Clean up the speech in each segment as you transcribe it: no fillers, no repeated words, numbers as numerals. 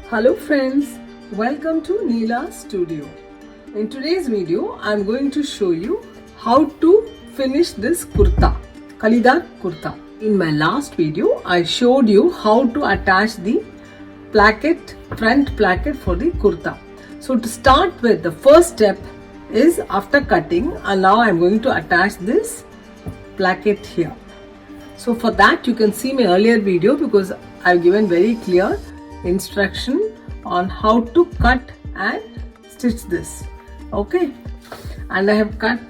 Hello friends, welcome to Neela Studio. In today's video, I'm going to show you how to finish this kurta, Kalidar kurta. In my last video, I showed you how to attach the placket, front placket for the kurta. So to start with, the first step is after cutting, and now I'm going to attach this placket here. So for that you can see my earlier video because I've given very clear instruction on how to cut and stitch this. Okay, and I have cut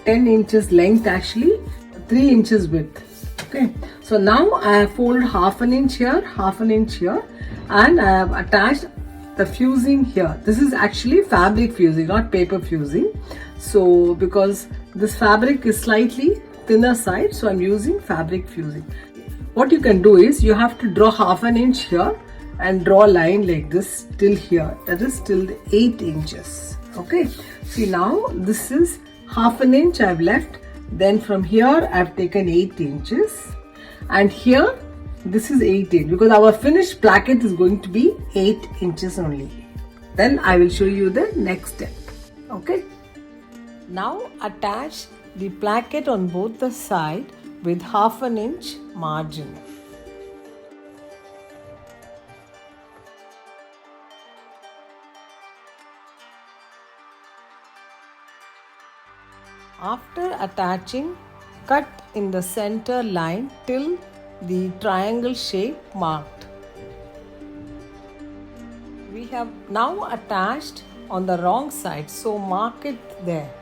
10 inches length, actually 3 inches width. Okay, so now I have folded half an inch here, half an inch here, and I have attached the fusing here. This is actually fabric fusing, not paper fusing. So because this fabric is slightly thinner side, so I'm using fabric fusing. What you can do is you have to draw half an inch here and draw a line like this till here, that is till the 8 inches. Okay, see now this is half an inch I've left, then from here I've taken 8 inches, and here this is 8 inches because our finished placket is going to be 8 inches only. Then I will show you the next step. Okay, now attach the placket on both the side with half an inch margin. After attaching, cut in the center line till the triangle shape marked. We have now attached on the wrong side, so mark it there.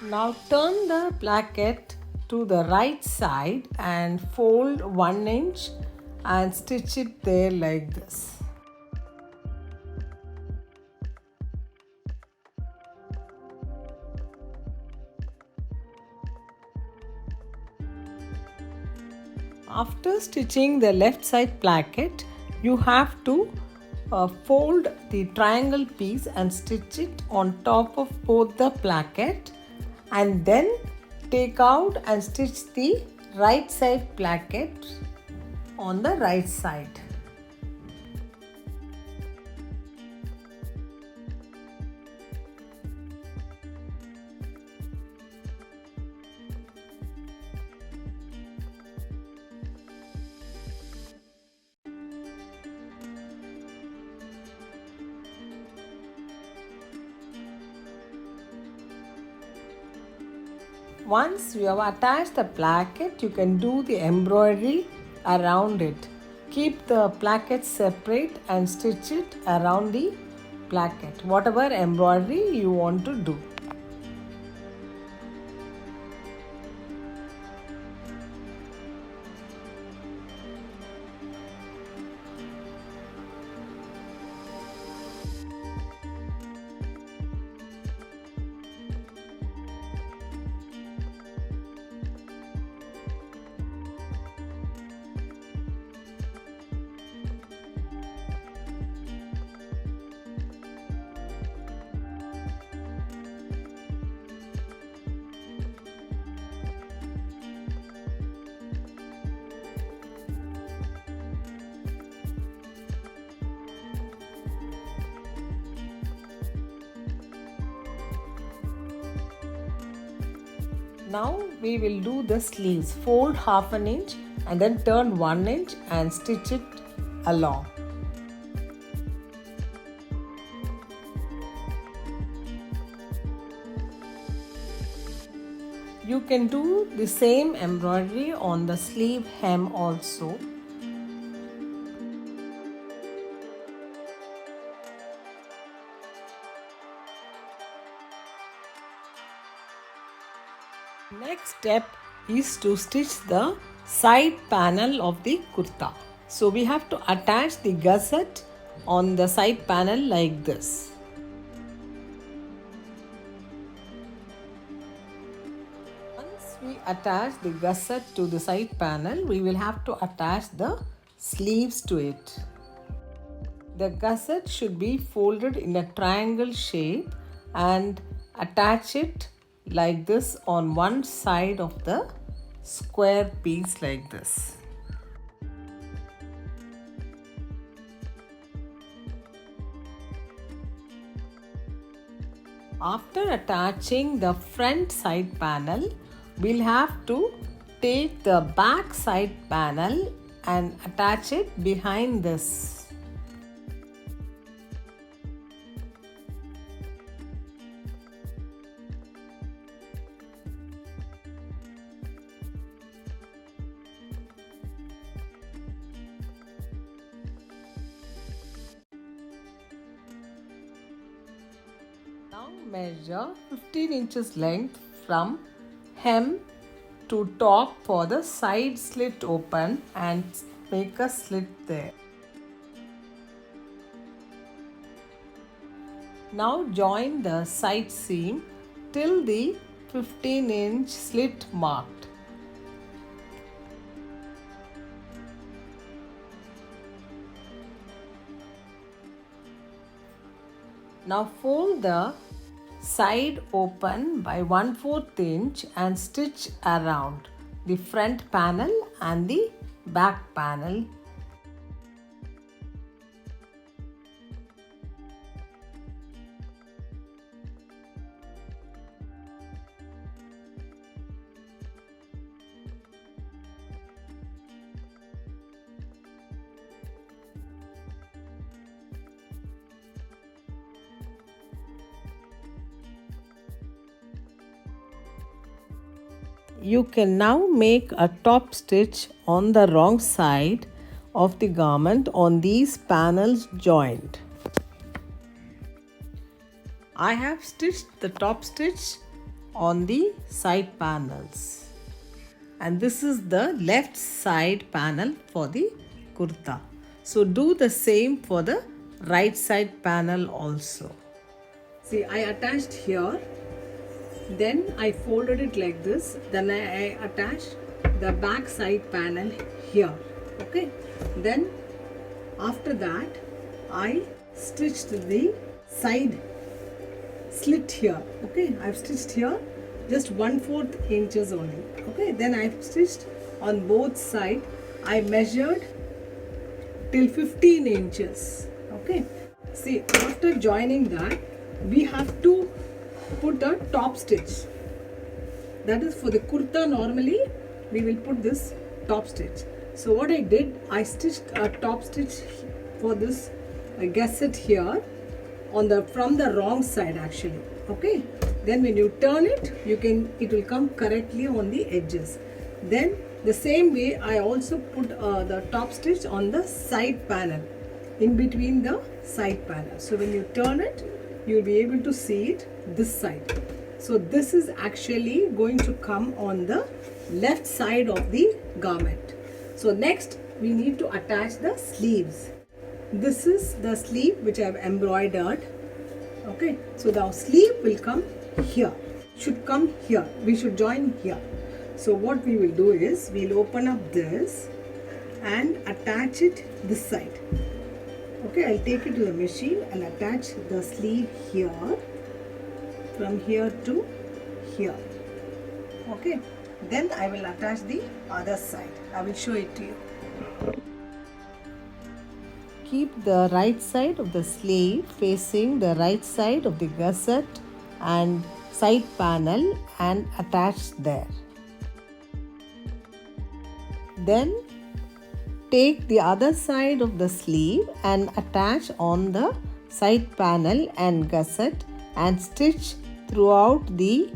Now turn the placket to the right side and fold 1 inch and stitch it there like this. After stitching the left side placket, you have to fold the triangle piece and stitch it on top of both the placket, and then take out and stitch the right side placket on the right side. Once you have attached the placket, you can do the embroidery around it. Keep the placket separate and stitch it around the placket, whatever embroidery you want to do. Now we will do the sleeves. Fold half an inch and then turn 1 inch and stitch it along. You can do the same embroidery on the sleeve hem also. Next step is to stitch the side panel of the kurta. So we have to attach the gusset on the side panel like this. Once we attach the gusset to the side panel, we will have to attach the sleeves to it. The gusset should be folded in a triangle shape and attach it like this on one side of the square piece like this. After attaching the front side panel, we'll have to take the back side panel and attach it behind this. Now measure 15 inches length from hem to top for the side slit open and make a slit there. Now join the side seam till the 15-inch slit marked. Now fold the side open by 1/4 inch and stitch around the front panel and the back panel. You can now make a top stitch on the wrong side of the garment on these panels joined. I have stitched the top stitch on the side panels, and this is the left side panel for the kurta. So do the same for the right side panel also. See, I attached here. Then I folded it like this. Then I attached the back side panel here. Okay. Then after that I stitched the side slit here. Okay. I've stitched here just 1/4 inches only. Okay. Then I've stitched on both sides. I measured till 15 inches. Okay. See, after joining that, we have to put a top stitch. That is for the kurta. Normally we will put this top stitch. So what I did, I stitched a top stitch for this gusset here on the from the wrong side actually. Okay. Then when you turn it, it will come correctly on the edges. Then the same way I also put the top stitch on the side panel, in between the side panel. So when you turn it, you'll be able to see it this side. So this is actually going to come on the left side of the garment. So next we need to attach the sleeves. This is the sleeve which I have embroidered. Okay, so the sleeve will come here, should come here, we should join here. So what we will do is, we'll open up this and attach it this side. Okay, I'll take it to the machine and attach the sleeve here, from here to here. Okay, then I will attach the other side. I will show it to you. Keep the right side of the sleeve facing the right side of the gusset and side panel and attach there. Then take the other side of the sleeve and attach on the side panel and gusset and stitch throughout the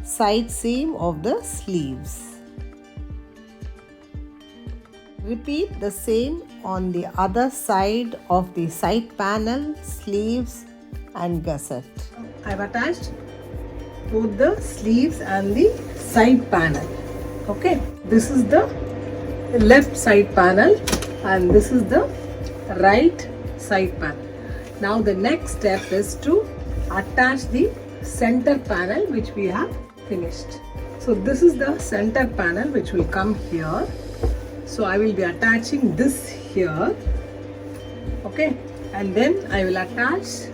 side seam of the sleeves. Repeat the same on the other side of the side panel, sleeves and gusset. I've attached both the sleeves and the side panel. Okay, this is the left side panel and this is the right side panel. Now the next step is to attach the center panel which we have finished. So this is the center panel which will come here. So I will be attaching this here. Okay, and then I will attach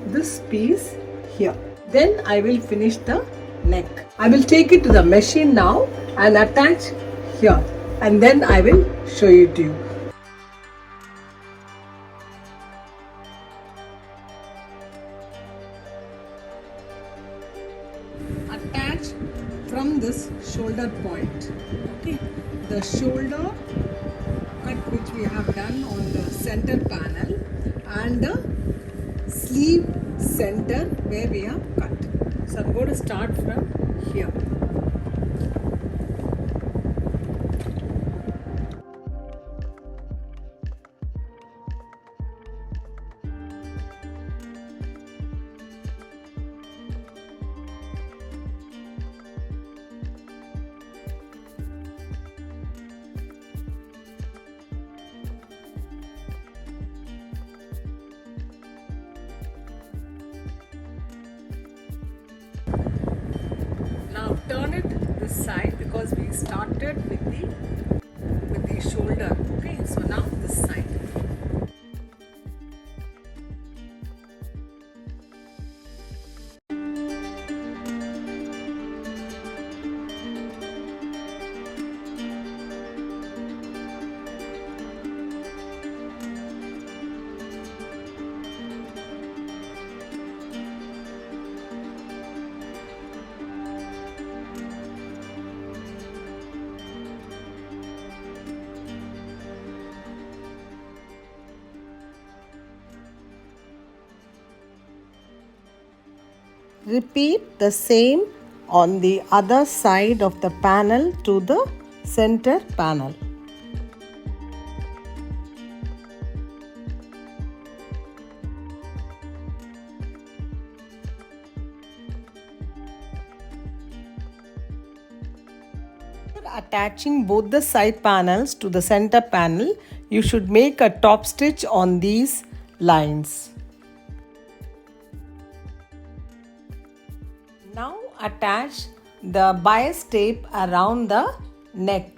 this piece here. Then I will finish the neck. I will take it to the machine now and attach here, and then I will show it to you. attach from this shoulder point. Okay, the shoulder cut which we have done on the center panel and the sleeve center where we have cut. So I'm going to start from here. Now turn it this side because we started with the shoulder. Okay, so now this side. Repeat the same on the other side of the panel to the center panel. Attaching both the side panels to the center panel, you should make a top stitch on these lines. Now attach the bias tape around the neck,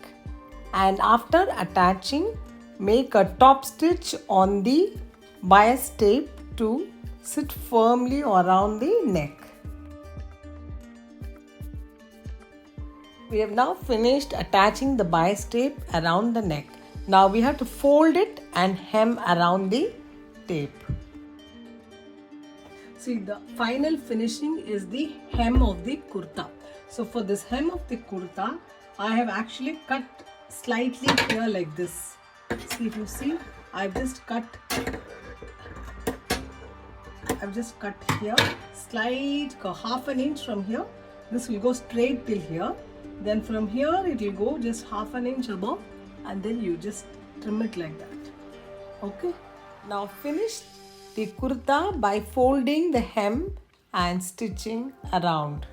and after attaching, make a top stitch on the bias tape to sit firmly around the neck. We have now finished attaching the bias tape around the neck. Now we have to fold it and hem around the tape. See, the final finishing is the hem of the kurta. So for this hem of the kurta, I have actually cut slightly here like this. See, if you see, I've just cut here, slight half an inch from here. This will go straight till here. Then from here it will go just half an inch above, and then you just trim it like that. Okay. Now finish the kurta by folding the hem and stitching around.